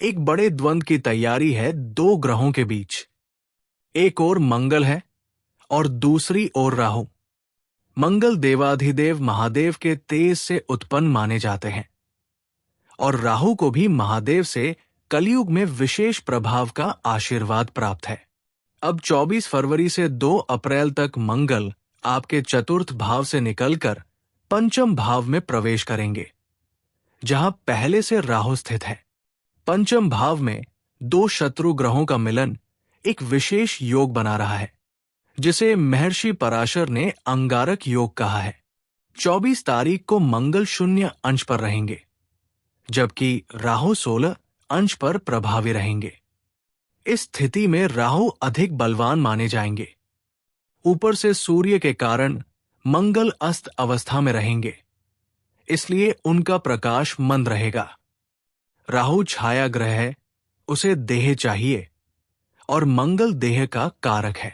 एक बड़े द्वंद की तैयारी है दो ग्रहों के बीच। एक ओर मंगल है और दूसरी ओर राहु। मंगल देवाधिदेव महादेव के तेज से उत्पन्न माने जाते हैं और राहु को भी महादेव से कलयुग में विशेष प्रभाव का आशीर्वाद प्राप्त है। अब 24 फरवरी से 2 अप्रैल तक मंगल आपके चतुर्थ भाव से निकलकर पंचम भाव में प्रवेश करेंगे, जहां पहले से राहु स्थित है। पंचम भाव में दो शत्रु ग्रहों का मिलन एक विशेष योग बना रहा है, जिसे महर्षि पराशर ने अंगारक योग कहा है। 24 तारीख को मंगल 0 अंश पर रहेंगे, जबकि राहु 16 अंश पर प्रभावी रहेंगे। इस स्थिति में राहु अधिक बलवान माने जाएंगे। ऊपर से सूर्य के कारण मंगल अस्त अवस्था में रहेंगे, इसलिए उनका प्रकाश मंद रहेगा। राहु छाया ग्रह है, उसे देह चाहिए और मंगल देह का कारक है,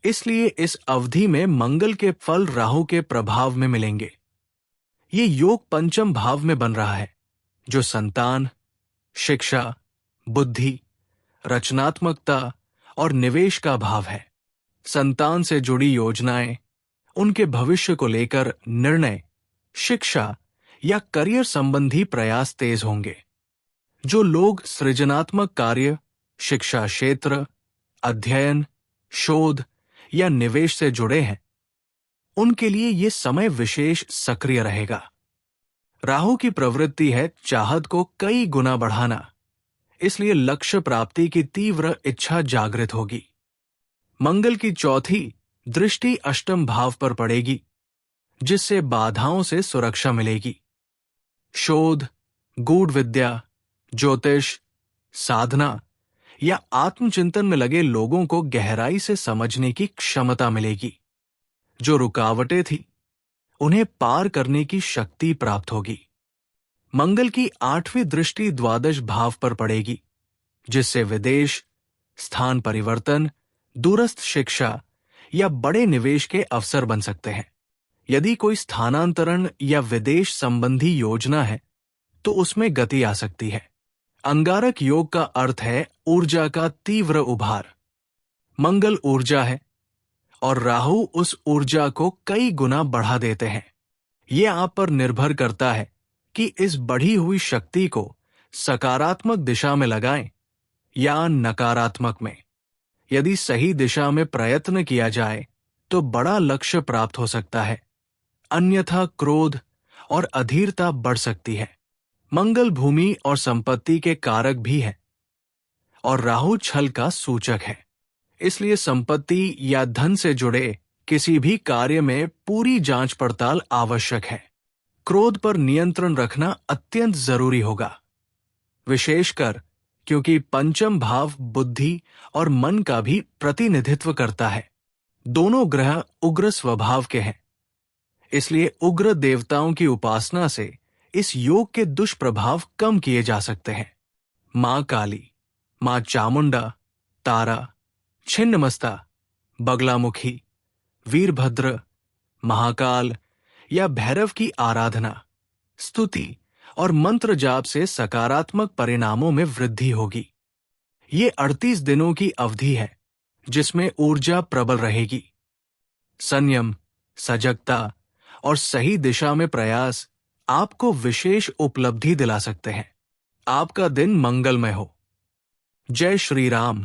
इसलिए इस अवधि में मंगल के फल राहु के प्रभाव में मिलेंगे। ये योग पंचम भाव में बन रहा है, जो संतान, शिक्षा, बुद्धि, रचनात्मकता और निवेश का भाव है। संतान से जुड़ी योजनाएं, उनके भविष्य को लेकर निर्णय, शिक्षा या करियर संबंधी प्रयास तेज होंगे। जो लोग सृजनात्मक कार्य, शिक्षा क्षेत्र, अध्ययन, शोध या निवेश से जुड़े हैं, उनके लिए ये समय विशेष सक्रिय रहेगा। राहु की प्रवृत्ति है चाहत को कई गुना बढ़ाना, इसलिए लक्ष्य प्राप्ति की तीव्र इच्छा जागृत होगी। मंगल की चौथी दृष्टि अष्टम भाव पर पड़ेगी, जिससे बाधाओं से सुरक्षा मिलेगी। शोध, गूढ़ विद्या, ज्योतिष, साधना या आत्मचिंतन में लगे लोगों को गहराई से समझने की क्षमता मिलेगी। जो रुकावटें थी, उन्हें पार करने की शक्ति प्राप्त होगी। मंगल की 8वीं दृष्टि द्वादश भाव पर पड़ेगी, जिससे विदेश, स्थान परिवर्तन, दूरस्थ शिक्षा या बड़े निवेश के अवसर बन सकते हैं। यदि कोई स्थानांतरण या विदेश संबंधी योजना है, तो उसमें गति आ सकती है। अंगारक योग का अर्थ है ऊर्जा का तीव्र उभार। मंगल ऊर्जा है और राहु उस ऊर्जा को कई गुना बढ़ा देते हैं। यह आप पर निर्भर करता है कि इस बढ़ी हुई शक्ति को सकारात्मक दिशा में लगाएं या नकारात्मक में। यदि सही दिशा में प्रयत्न किया जाए तो बड़ा लक्ष्य प्राप्त हो सकता है, अन्यथा क्रोध और अधीरता बढ़ सकती है। मंगल भूमि और संपत्ति के कारक भी है और राहु छल का सूचक है, इसलिए संपत्ति या धन से जुड़े किसी भी कार्य में पूरी जांच पड़ताल आवश्यक है। क्रोध पर नियंत्रण रखना अत्यंत जरूरी होगा, विशेषकर क्योंकि पंचम भाव बुद्धि और मन का भी प्रतिनिधित्व करता है। दोनों ग्रह उग्र स्वभाव के हैं, इसलिए उग्र देवताओं की उपासना से इस योग के दुष्प्रभाव कम किए जा सकते हैं। मां काली, मां चामुंडा, तारा, छिन्नमस्ता, बगलामुखी, वीरभद्र, महाकाल या भैरव की आराधना, स्तुति और मंत्र जाप से सकारात्मक परिणामों में वृद्धि होगी। ये 38 दिनों की अवधि है, जिसमें ऊर्जा प्रबल रहेगी। संयम, सजगता और सही दिशा में प्रयास आपको विशेष उपलब्धि दिला सकते हैं। आपका दिन मंगलमय हो। जय श्री राम।